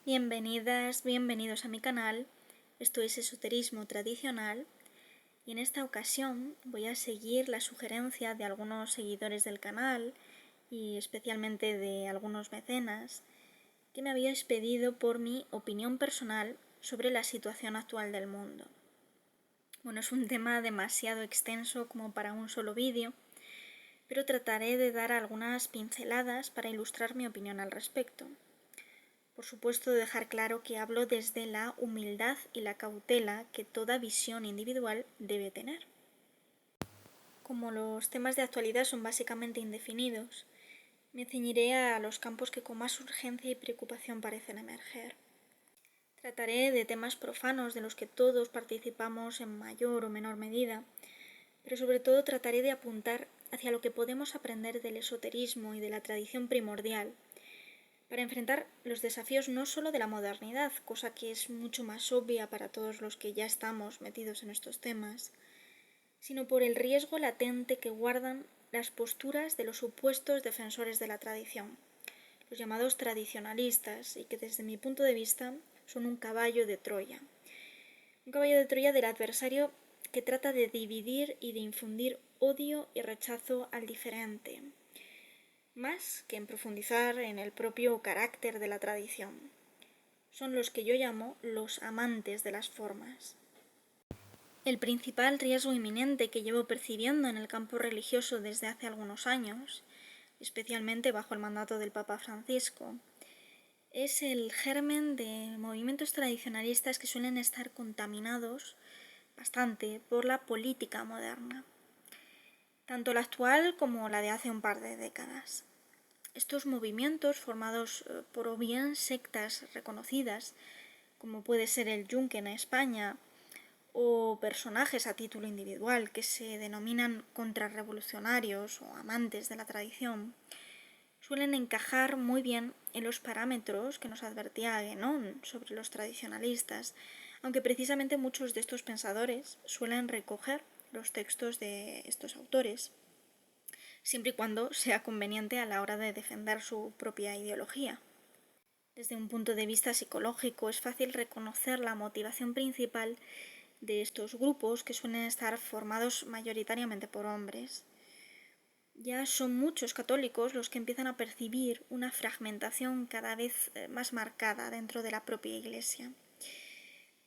Bienvenidas, bienvenidos a mi canal. Esto es Esoterismo Tradicional y en esta ocasión voy a seguir la sugerencia de algunos seguidores del canal y especialmente de algunos mecenas que me habíais pedido por mi opinión personal sobre la situación actual del mundo. Bueno, es un tema demasiado extenso como para un solo vídeo, pero trataré de dar algunas pinceladas para ilustrar mi opinión al respecto. Por supuesto, dejar claro que hablo desde la humildad y la cautela que toda visión individual debe tener. Como los temas de actualidad son básicamente indefinidos, me ceñiré a los campos que con más urgencia y preocupación parecen emerger. Trataré de temas profanos de los que todos participamos en mayor o menor medida, pero sobre todo trataré de apuntar hacia lo que podemos aprender del esoterismo y de la tradición primordial, para enfrentar los desafíos no solo de la modernidad, cosa que es mucho más obvia para todos los que ya estamos metidos en estos temas, sino por el riesgo latente que guardan las posturas de los supuestos defensores de la tradición, los llamados tradicionalistas, y que desde mi punto de vista son un caballo de Troya. Un caballo de Troya del adversario que trata de dividir y de infundir odio y rechazo al diferente, más que en profundizar en el propio carácter de la tradición. Son los que yo llamo los amantes de las formas. El principal riesgo inminente que llevo percibiendo en el campo religioso desde hace algunos años, especialmente bajo el mandato del Papa Francisco, es el germen de movimientos tradicionalistas que suelen estar contaminados bastante por la política moderna, tanto la actual como la de hace un par de décadas. Estos movimientos, formados por o bien sectas reconocidas, como puede ser el Yunque en España, o personajes a título individual que se denominan contrarrevolucionarios o amantes de la tradición, suelen encajar muy bien en los parámetros que nos advertía Guénon sobre los tradicionalistas, aunque precisamente muchos de estos pensadores suelen recoger los textos de estos autores, siempre y cuando sea conveniente a la hora de defender su propia ideología. Desde un punto de vista psicológico es fácil reconocer la motivación principal de estos grupos que suelen estar formados mayoritariamente por hombres. Ya son muchos católicos los que empiezan a percibir una fragmentación cada vez más marcada dentro de la propia Iglesia,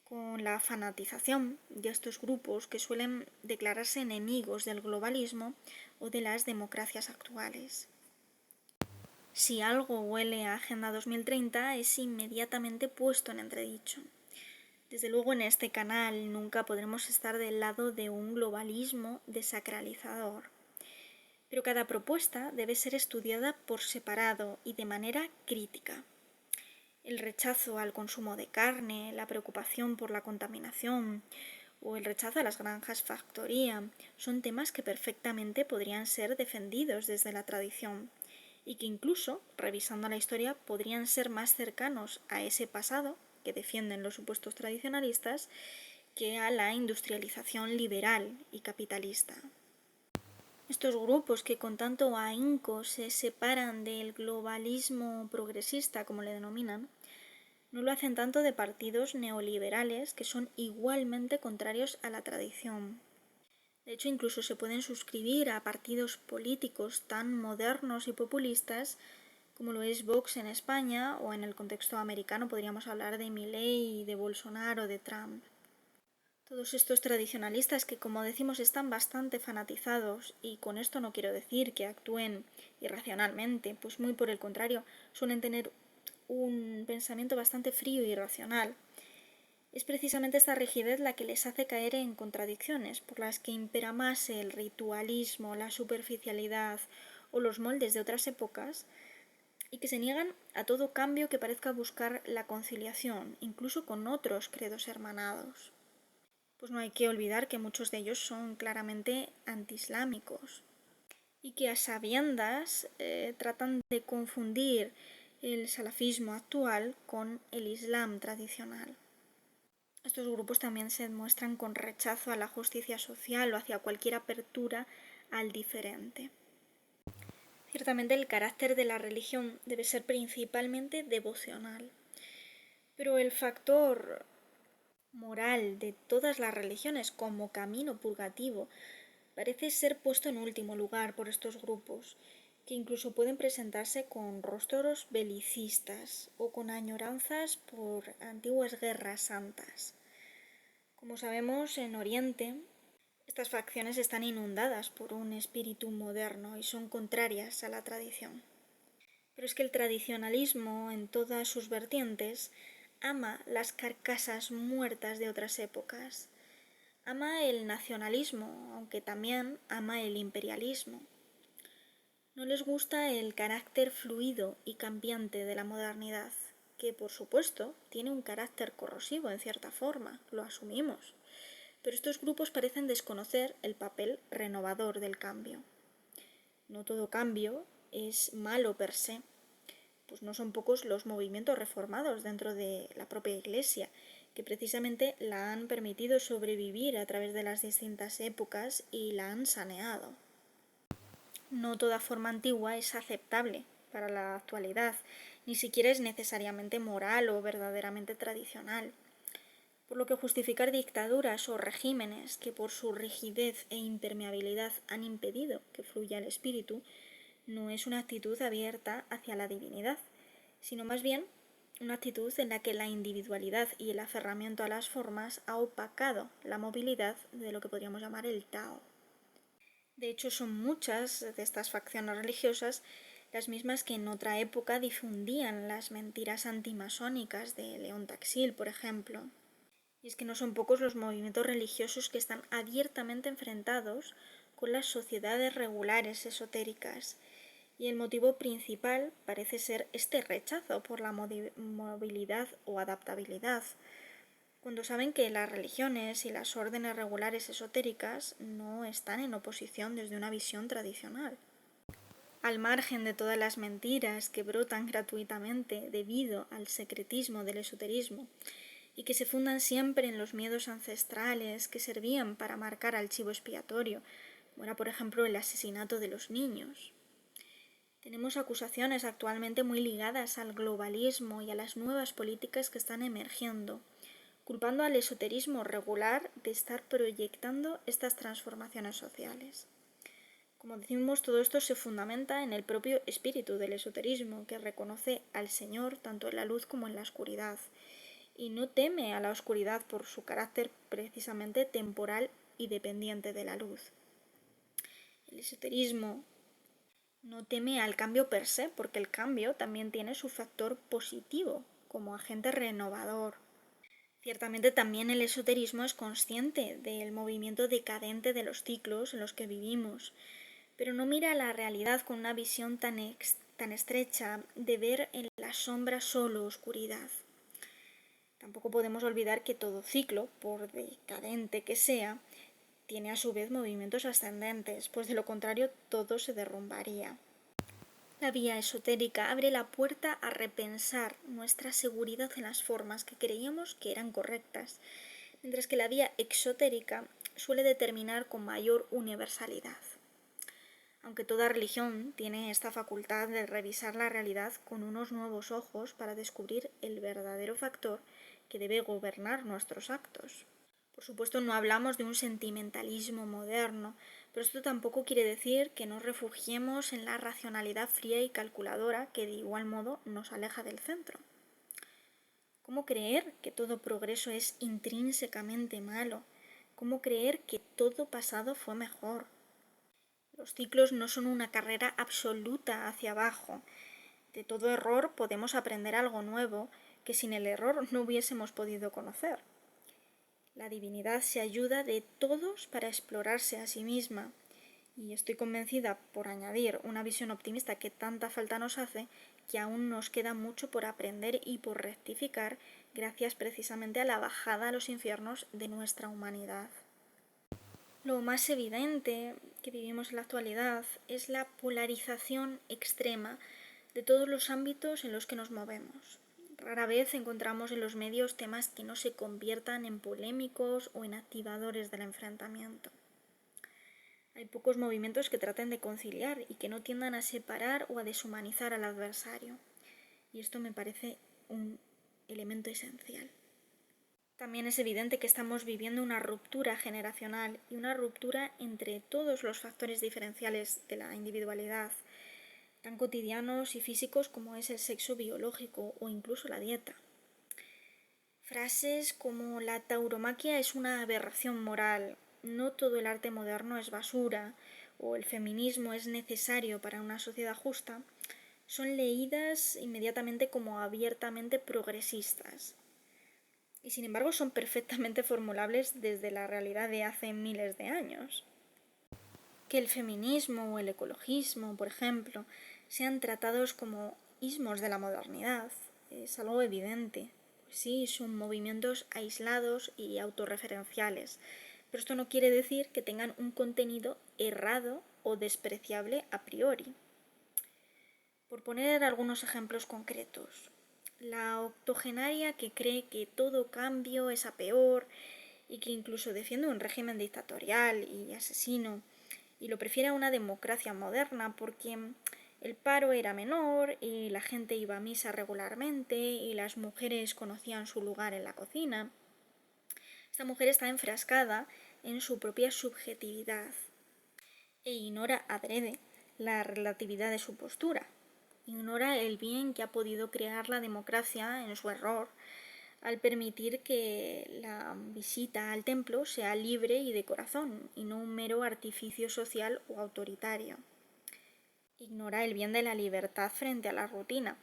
con la fanatización de estos grupos que suelen declararse enemigos del globalismo o de las democracias actuales. Si algo huele a Agenda 2030 es inmediatamente puesto en entredicho. Desde luego en este canal nunca podremos estar del lado de un globalismo desacralizador, pero cada propuesta debe ser estudiada por separado y de manera crítica. El rechazo al consumo de carne, la preocupación por la contaminación o el rechazo a las granjas factoría son temas que perfectamente podrían ser defendidos desde la tradición y que incluso, revisando la historia, podrían ser más cercanos a ese pasado que defienden los supuestos tradicionalistas que a la industrialización liberal y capitalista. Estos grupos que con tanto ahínco se separan del globalismo progresista, como le denominan, no lo hacen tanto de partidos neoliberales que son igualmente contrarios a la tradición. De hecho, incluso se pueden suscribir a partidos políticos tan modernos y populistas como lo es Vox en España, o en el contexto americano podríamos hablar de Milei, de Bolsonaro, de Trump. Todos estos tradicionalistas que, como decimos, están bastante fanatizados, y con esto no quiero decir que actúen irracionalmente, pues muy por el contrario, suelen tener un pensamiento bastante frío y racional. Es precisamente esta rigidez la que les hace caer en contradicciones, por las que impera más el ritualismo, la superficialidad o los moldes de otras épocas, y que se niegan a todo cambio que parezca buscar la conciliación, incluso con otros credos hermanados. Pues no hay que olvidar que muchos de ellos son claramente antiislámicos y que a sabiendas tratan de confundir el salafismo actual con el islam tradicional. Estos grupos también se muestran con rechazo a la justicia social o hacia cualquier apertura al diferente. Ciertamente el carácter de la religión debe ser principalmente devocional. Pero el factor moral de todas las religiones como camino purgativo parece ser puesto en último lugar por estos grupos, que incluso pueden presentarse con rostros belicistas o con añoranzas por antiguas guerras santas. Como sabemos, en Oriente, estas facciones están inundadas por un espíritu moderno y son contrarias a la tradición. Pero es que el tradicionalismo, en todas sus vertientes, ama las carcasas muertas de otras épocas. Ama el nacionalismo, aunque también ama el imperialismo. No les gusta el carácter fluido y cambiante de la modernidad, que por supuesto tiene un carácter corrosivo en cierta forma, lo asumimos. Pero estos grupos parecen desconocer el papel renovador del cambio. No todo cambio es malo per se, pues no son pocos los movimientos reformados dentro de la propia Iglesia, que precisamente la han permitido sobrevivir a través de las distintas épocas y la han saneado. No toda forma antigua es aceptable para la actualidad, ni siquiera es necesariamente moral o verdaderamente tradicional. Por lo que justificar dictaduras o regímenes que por su rigidez e impermeabilidad han impedido que fluya el espíritu no es una actitud abierta hacia la divinidad, sino más bien una actitud en la que la individualidad y el aferramiento a las formas ha opacado la movilidad de lo que podríamos llamar el Tao. De hecho, son muchas de estas facciones religiosas las mismas que en otra época difundían las mentiras antimasónicas de León Taxil, por ejemplo. Y es que no son pocos los movimientos religiosos que están abiertamente enfrentados con las sociedades regulares esotéricas, y el motivo principal parece ser este rechazo por la movilidad o adaptabilidad, cuando saben que las religiones y las órdenes regulares esotéricas no están en oposición desde una visión tradicional. Al margen de todas las mentiras que brotan gratuitamente debido al secretismo del esoterismo y que se fundan siempre en los miedos ancestrales que servían para marcar al chivo expiatorio, como era por ejemplo el asesinato de los niños. Tenemos acusaciones actualmente muy ligadas al globalismo y a las nuevas políticas que están emergiendo, culpando al esoterismo regular de estar proyectando estas transformaciones sociales. Como decimos, todo esto se fundamenta en el propio espíritu del esoterismo, que reconoce al Señor tanto en la luz como en la oscuridad, y no teme a la oscuridad por su carácter precisamente temporal y dependiente de la luz. El esoterismo no teme al cambio per se, porque el cambio también tiene su factor positivo, como agente renovador. Ciertamente también el esoterismo es consciente del movimiento decadente de los ciclos en los que vivimos, pero no mira la realidad con una visión tan estrecha de ver en la sombra solo oscuridad. Tampoco podemos olvidar que todo ciclo, por decadente que sea, tiene a su vez movimientos ascendentes, pues de lo contrario todo se derrumbaría. La vía esotérica abre la puerta a repensar nuestra seguridad en las formas que creíamos que eran correctas, mientras que la vía exotérica suele determinar con mayor universalidad. Aunque toda religión tiene esta facultad de revisar la realidad con unos nuevos ojos para descubrir el verdadero factor que debe gobernar nuestros actos. Por supuesto, no hablamos de un sentimentalismo moderno, pero esto tampoco quiere decir que nos refugiemos en la racionalidad fría y calculadora que de igual modo nos aleja del centro. ¿Cómo creer que todo progreso es intrínsecamente malo? ¿Cómo creer que todo pasado fue mejor? Los ciclos no son una carrera absoluta hacia abajo. De todo error podemos aprender algo nuevo que sin el error no hubiésemos podido conocer. La divinidad se ayuda de todos para explorarse a sí misma, y estoy convencida, por añadir una visión optimista que tanta falta nos hace, que aún nos queda mucho por aprender y por rectificar gracias precisamente a la bajada a los infiernos de nuestra humanidad. Lo más evidente que vivimos en la actualidad es la polarización extrema de todos los ámbitos en los que nos movemos. Rara vez encontramos en los medios temas que no se conviertan en polémicos o en activadores del enfrentamiento. Hay pocos movimientos que traten de conciliar y que no tiendan a separar o a deshumanizar al adversario. Y esto me parece un elemento esencial. También es evidente que estamos viviendo una ruptura generacional y una ruptura entre todos los factores diferenciales de la individualidad, tan cotidianos y físicos como es el sexo biológico o incluso la dieta. Frases como la tauromaquia es una aberración moral, no todo el arte moderno es basura o el feminismo es necesario para una sociedad justa, son leídas inmediatamente como abiertamente progresistas. Y sin embargo son perfectamente formulables desde la realidad de hace miles de años. Que el feminismo o el ecologismo, por ejemplo, sean tratados como ismos de la modernidad es algo evidente. Pues sí, son movimientos aislados y autorreferenciales, pero esto no quiere decir que tengan un contenido errado o despreciable a priori. Por poner algunos ejemplos concretos, la octogenaria que cree que todo cambio es a peor y que incluso defiende un régimen dictatorial y asesino y lo prefiere a una democracia moderna porque el paro era menor y la gente iba a misa regularmente y las mujeres conocían su lugar en la cocina. Esta mujer está enfrascada en su propia subjetividad e ignora adrede la relatividad de su postura. Ignora el bien que ha podido crear la democracia en su error al permitir que la visita al templo sea libre y de corazón y no un mero artificio social o autoritario. Ignora el bien de la libertad frente a la rutina.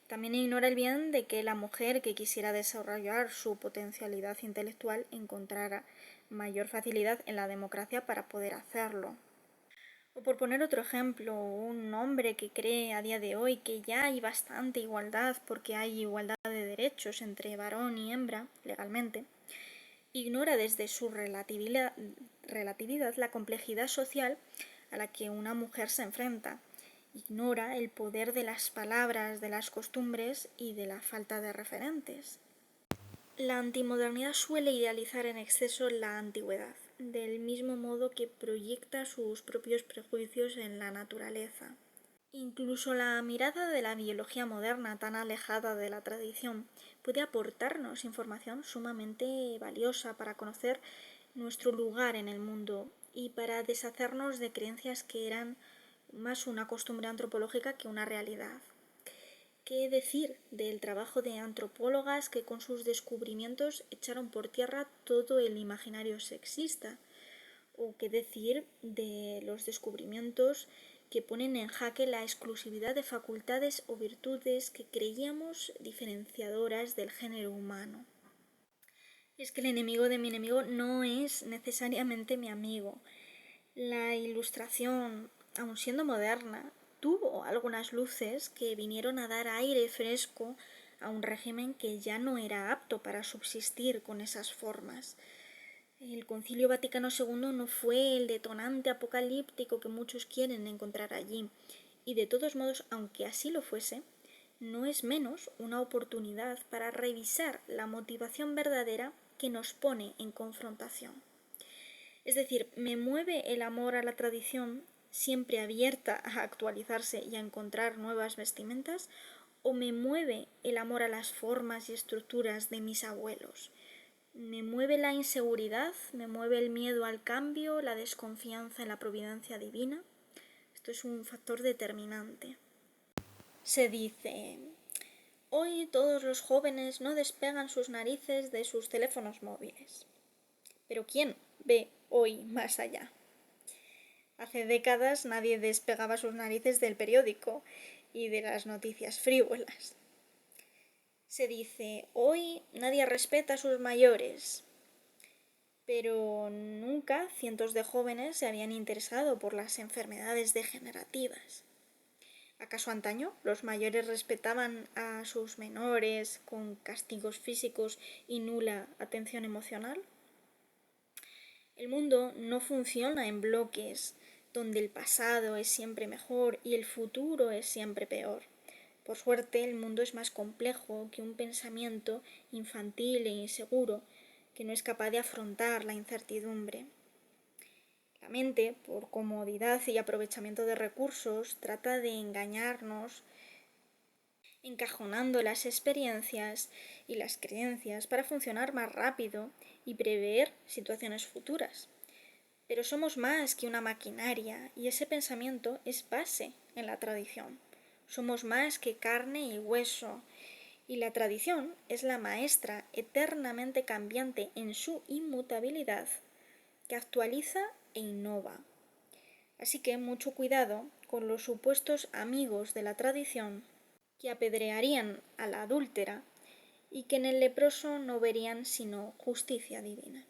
También ignora el bien de que la mujer que quisiera desarrollar su potencialidad intelectual encontrara mayor facilidad en la democracia para poder hacerlo. O por poner otro ejemplo, un hombre que cree a día de hoy que ya hay bastante igualdad porque hay igualdad de derechos entre varón y hembra legalmente, ignora desde su relatividad la complejidad social a la que una mujer se enfrenta. Ignora el poder de las palabras, de las costumbres y de la falta de referentes. La antimodernidad suele idealizar en exceso la antigüedad, del mismo modo que proyecta sus propios prejuicios en la naturaleza. Incluso la mirada de la biología moderna, tan alejada de la tradición, puede aportarnos información sumamente valiosa para conocer nuestro lugar en el mundo y para deshacernos de creencias que eran más una costumbre antropológica que una realidad. ¿Qué decir del trabajo de antropólogas que con sus descubrimientos echaron por tierra todo el imaginario sexista? ¿O qué decir de los descubrimientos que ponen en jaque la exclusividad de facultades o virtudes que creíamos diferenciadoras del género humano? Es que el enemigo de mi enemigo no es necesariamente mi amigo. La Ilustración, aun siendo moderna, tuvo algunas luces que vinieron a dar aire fresco a un régimen que ya no era apto para subsistir con esas formas. El Concilio Vaticano II no fue el detonante apocalíptico que muchos quieren encontrar allí, y de todos modos, aunque así lo fuese, no es menos una oportunidad para revisar la motivación verdadera que nos pone en confrontación. Es decir, me mueve el amor a la tradición, siempre abierta a actualizarse y a encontrar nuevas vestimentas, o me mueve el amor a las formas y estructuras de mis abuelos. Me mueve la inseguridad, me mueve el miedo al cambio, la desconfianza en la providencia divina. Esto es un factor determinante. Se dice, hoy todos los jóvenes no despegan sus narices de sus teléfonos móviles. Pero ¿quién ve hoy más allá? Hace décadas nadie despegaba sus narices del periódico y de las noticias frívolas. Se dice, hoy nadie respeta a sus mayores, pero nunca cientos de jóvenes se habían interesado por las enfermedades degenerativas. ¿Acaso antaño los mayores respetaban a sus menores con castigos físicos y nula atención emocional? El mundo no funciona en bloques, donde el pasado es siempre mejor y el futuro es siempre peor. Por suerte, el mundo es más complejo que un pensamiento infantil e inseguro que no es capaz de afrontar la incertidumbre. La mente, por comodidad y aprovechamiento de recursos, trata de engañarnos encajonando las experiencias y las creencias para funcionar más rápido y prever situaciones futuras. Pero somos más que una maquinaria y ese pensamiento es base en la tradición. Somos más que carne y hueso y la tradición es la maestra eternamente cambiante en su inmutabilidad que actualiza e innova. Así que mucho cuidado con los supuestos amigos de la tradición que apedrearían a la adúltera y que en el leproso no verían sino justicia divina.